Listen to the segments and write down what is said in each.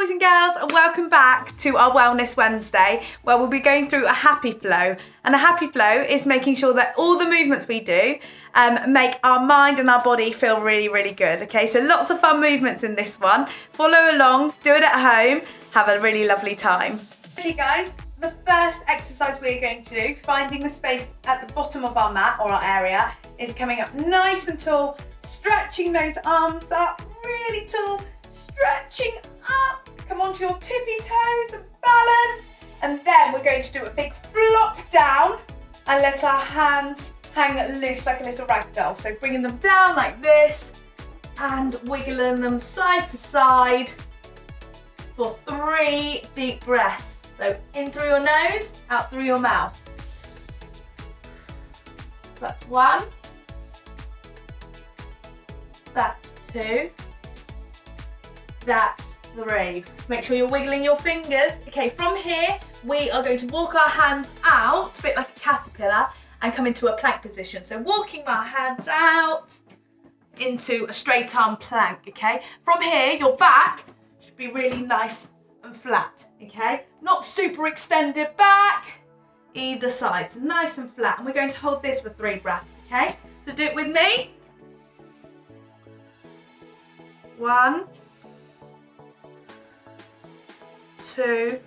boys and girls, and welcome back to our Wellness Wednesday, where we'll be going through a happy flow. And a happy flow is making sure that all the movements we do make our mind and our body feel really, really good. Okay, so lots of fun movements in this one. Follow along, do it at home, have a really lovely time. Okay guys, the first exercise we're going to do, finding the space at the bottom of our mat or our area, is coming up nice and tall, stretching those arms up really tall, stretching up, come onto your tippy toes and balance, and then we're going to do a big flop down and let our hands hang loose like a little rag doll. So bringing them down like this and wiggling them side to side for 3 deep breaths. So in through your nose, out through your mouth. That's 1. That's 2. That's 3. Make sure you're wiggling your fingers. Okay, from here, we are going to walk our hands out, a bit like a caterpillar, and come into a plank position. So walking our hands out into a straight arm plank, okay? From here, your back should be really nice and flat, okay? Not super extended back, either side, so nice and flat. And we're going to hold this for 3 breaths, okay? So do it with me. 1, 2,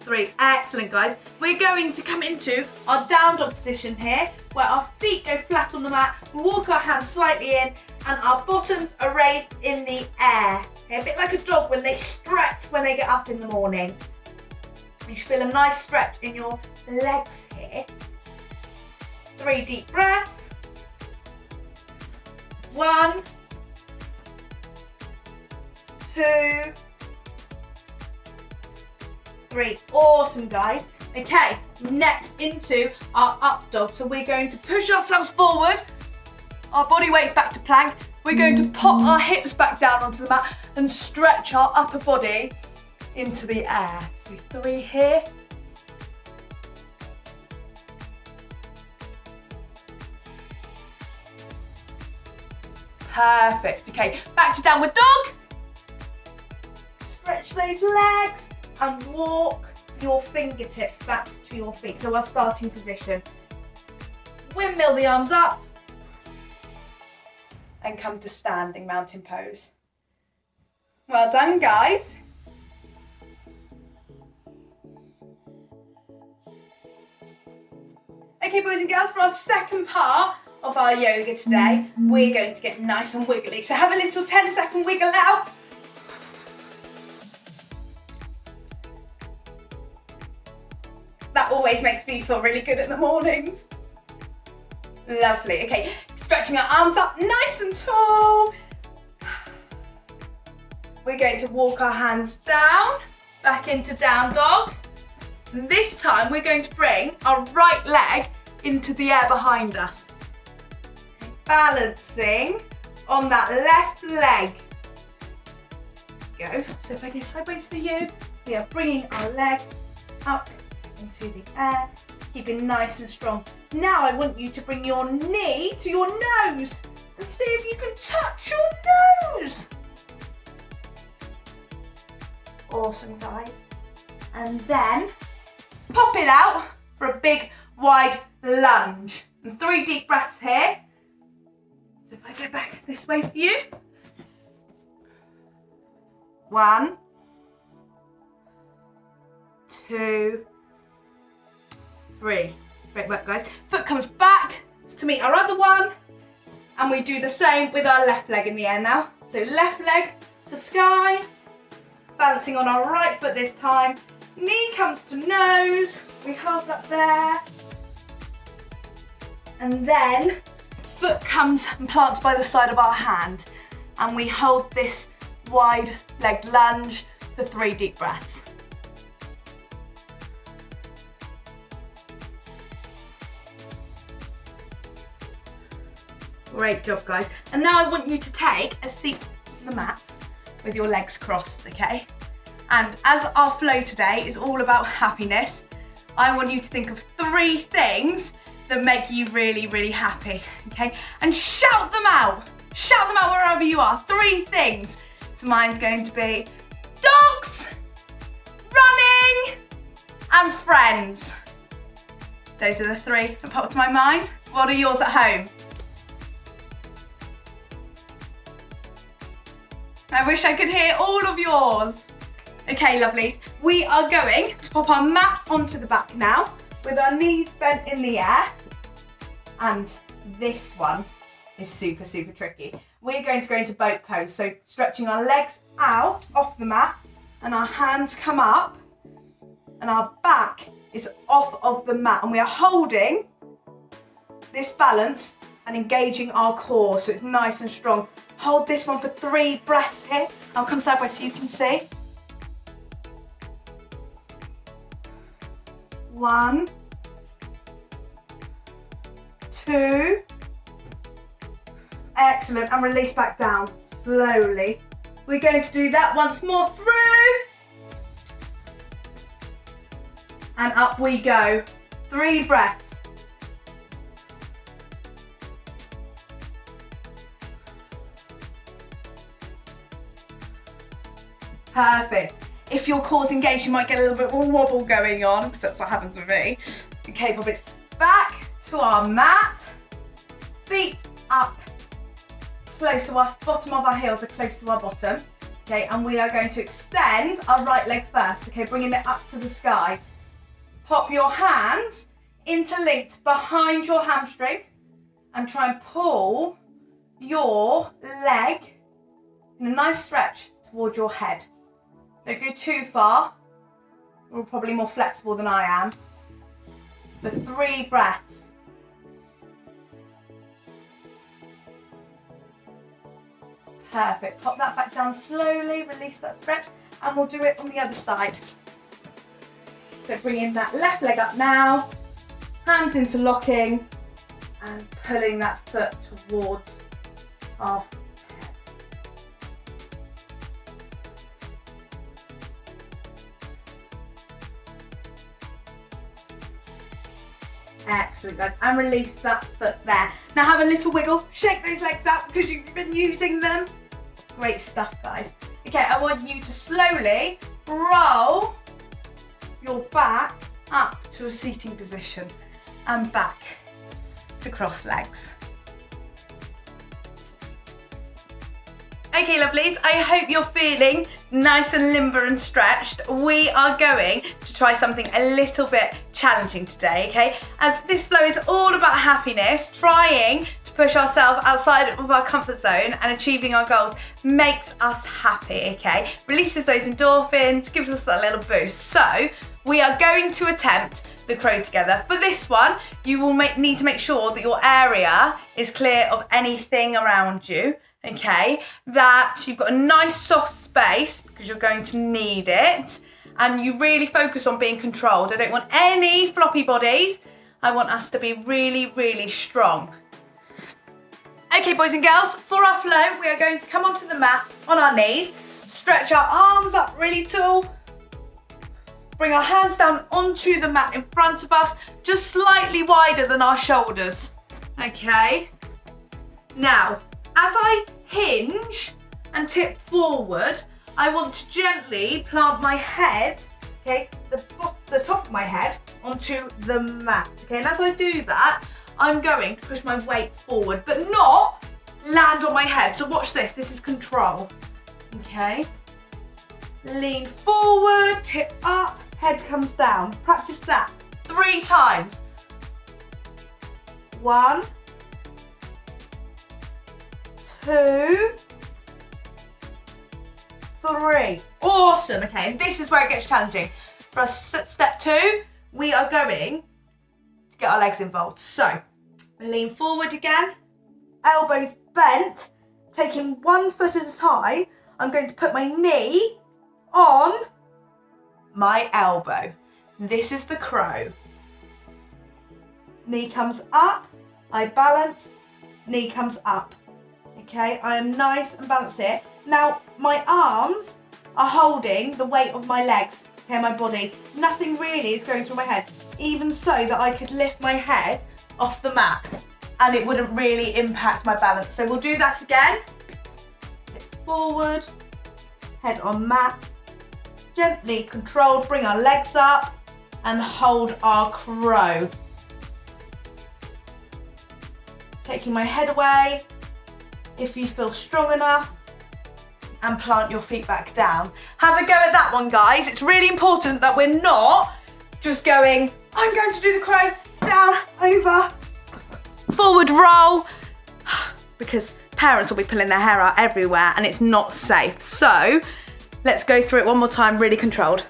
3. Excellent, guys. We're going to come into our down dog position here, where our feet go flat on the mat, we walk our hands slightly in, and our bottoms are raised in the air. Okay, a bit like a dog when they stretch when they get up in the morning. You should feel a nice stretch in your legs here. 3 deep breaths. 1, 2, 3. Awesome, guys. Okay, next into our up dog. So we're going to push ourselves forward, our body weight's back to plank. We're going to pop our hips back down onto the mat and stretch our upper body into the air. So 3 here. Perfect. Okay, back to downward dog. Stretch those legs and walk your fingertips back to your feet. So our starting position. Windmill the arms up and come to standing mountain pose. Well done, guys. Okay, boys and girls, for our second part of our yoga today, we're going to get nice and wiggly. So have a little 10-second wiggle out. That always makes me feel really good in the mornings. Lovely. Okay, stretching our arms up nice and tall. We're going to walk our hands down, back into down dog. And this time we're going to bring our right leg into the air behind us. Balancing on that left leg. Go. So if I go sideways for you, we are bringing our leg up into the air, keeping nice and strong. Now I want you to bring your knee to your nose and see if you can touch your nose. Awesome, guys. And then pop it out for a big wide lunge. And 3 deep breaths here. So if I go back this way for you. 1, 2, 3. Great work, guys. Foot comes back to meet our other one. And we do the same with our left leg in the air now. So left leg to sky. Balancing on our right foot this time. Knee comes to nose. We hold up there. And then foot comes and plants by the side of our hand. And we hold this wide leg lunge for 3 deep breaths. Great job, guys. And now I want you to take a seat on the mat with your legs crossed, okay? And as our flow today is all about happiness, I want you to think of 3 things that make you really, really happy, okay? And shout them out. Shout them out wherever you are. 3 things. So mine's going to be dogs, running, and friends. Those are the three that pop to my mind. What are yours at home? I wish I could hear all of yours. Okay, lovelies, we are going to pop our mat onto the back now with our knees bent in the air. And this one is super, super tricky. We're going to go into boat pose, so stretching our legs out off the mat and our hands come up and our back is off of the mat, and we are holding this balance and engaging our core so it's nice and strong. Hold this one for 3 breaths here. I'll come sideways so you can see. 1, 2, excellent, and release back down slowly. We're going to do that once more through, and up we go. 3 breaths. Perfect. If your core's engaged, you might get a little bit more wobble going on, because that's what happens with me. Okay, Bobbits, back to our mat, feet up, close, so our bottom of our heels are close to our bottom. Okay, and we are going to extend our right leg first, okay, bringing it up to the sky. Pop your hands interlinked behind your hamstring and try and pull your leg in a nice stretch towards your head. Don't go too far. You're probably more flexible than I am. For 3 breaths. Perfect. Pop that back down slowly, release that stretch, and we'll do it on the other side. So bring in that left leg up now, hands interlocking, and pulling that foot towards our head. Excellent, guys, and release that foot there. Now have a little wiggle, shake those legs out because you've been using them. Great stuff, guys. Okay, I want you to slowly roll your back up to a seating position and back to cross legs. Okay, lovelies, I hope you're feeling nice and limber and stretched. We are going to try something a little bit challenging today, okay? As this flow is all about happiness, trying to push ourselves outside of our comfort zone and achieving our goals makes us happy, okay? Releases those endorphins, gives us that little boost. So we are going to attempt the crow together. For this one, you will need to make sure that your area is clear of anything around you. Okay, that you've got a nice soft space because you're going to need it, and you really focus on being controlled. I don't want any floppy bodies. I want us to be really, really strong. Okay, boys and girls, for our flow, we are going to come onto the mat on our knees, stretch our arms up really tall, bring our hands down onto the mat in front of us, just slightly wider than our shoulders. Okay, now, as I hinge and tip forward, I want to gently plant my head, okay, the top of my head onto the mat, okay, and as I do that, I'm going to push my weight forward, but not land on my head, so watch this is control, okay, lean forward, tip up, head comes down, practice that 3 times, 1, 2, 3. Awesome. Okay, and this is where it gets challenging. For us, step 2, we are going to get our legs involved. So, lean forward again, elbows bent, taking 1 foot at a time. I'm going to put my knee on my elbow. This is the crow. Knee comes up, I balance, knee comes up. Okay, I am nice and balanced here. Now, my arms are holding the weight of my legs, okay, my body. Nothing really is going through my head, even so that I could lift my head off the mat and it wouldn't really impact my balance. So we'll do that again. Tip forward, head on mat. Gently controlled, bring our legs up and hold our crow. Taking my head away, if you feel strong enough, and plant your feet back down. Have a go at that one, guys. It's really important that we're not just going, I'm going to do the crow, down, over, forward roll, because parents will be pulling their hair out everywhere and it's not safe. So let's go through it one more time, really controlled.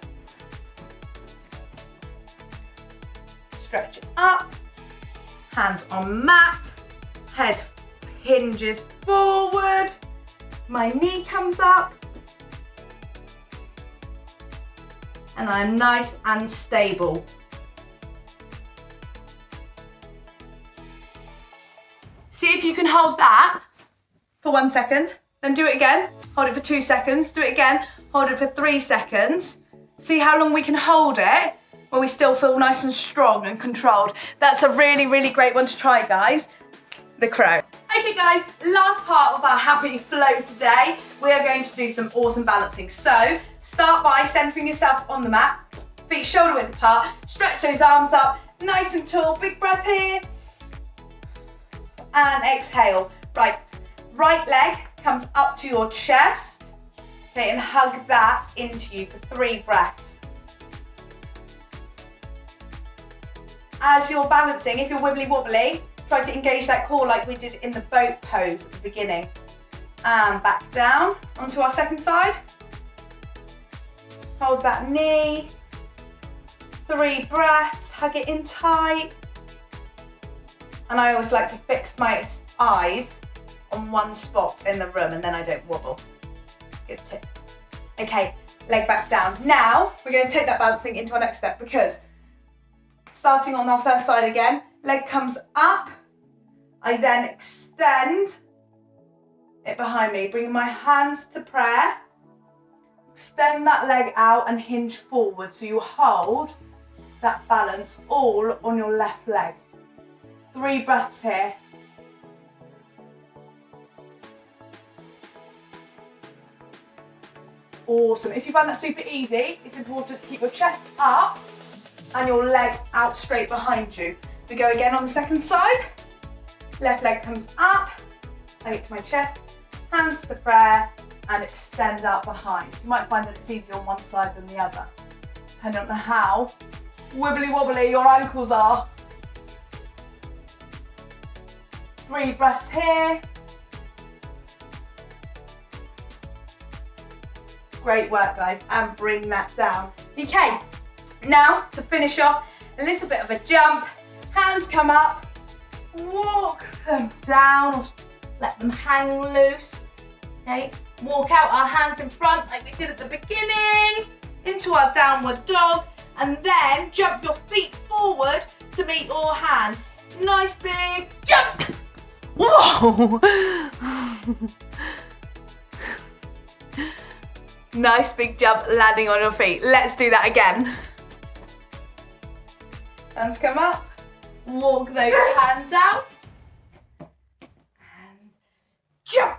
Stretch it up, hands on mat, head hinges forward, my knee comes up, and I'm nice and stable. See if you can hold that for 1 second, then do it again, hold it for 2 seconds, do it again, hold it for 3 seconds. See how long we can hold it where we still feel nice and strong and controlled. That's a really, really great one to try, guys. The crow. Okay guys, last part of our happy flow today, we are going to do some awesome balancing. So start by centering yourself on the mat, feet shoulder width apart, stretch those arms up, nice and tall, big breath here, and exhale. Right leg comes up to your chest, okay, and hug that into you for 3 breaths. As you're balancing, if you're wibbly wobbly, try to engage that core like we did in the boat pose at the beginning. And back down onto our second side. Hold that knee. 3 breaths, hug it in tight. And I always like to fix my eyes on one spot in the room and then I don't wobble. Good tip. Okay, leg back down. Now we're going to take that balancing into our next step, because starting on our first side again, leg comes up, I then extend it behind me, bring my hands to prayer, extend that leg out and hinge forward so you hold that balance all on your left leg. 3 breaths here. Awesome. If you find that super easy, it's important to keep your chest up and your leg out straight behind you. We go again on the second side. Left leg comes up, I get to my chest, hands to prayer, and extend out behind. You might find that it's easier on one side than the other, depending on how wibbly wobbly your ankles are. 3 breaths here. Great work, guys, and bring that down. Okay, now to finish off, a little bit of a jump. Hands come up, walk them down or let them hang loose. Okay, walk out our hands in front like we did at the beginning, into our downward dog, and then jump your feet forward to meet your hands. Nice big jump. Whoa. Nice big jump landing on your feet. Let's do that again. Hands come up. Walk those hands out and jump.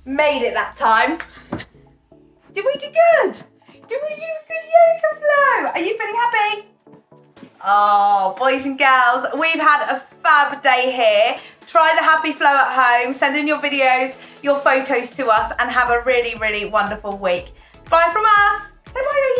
Made it that time. Did we do good? Did we do a good yoga flow? Are you feeling happy? Oh, boys and girls, we've had a fab day here. Try the happy flow at home, send in your videos, your photos to us, and have a really, really wonderful week. Bye from us. Say bye,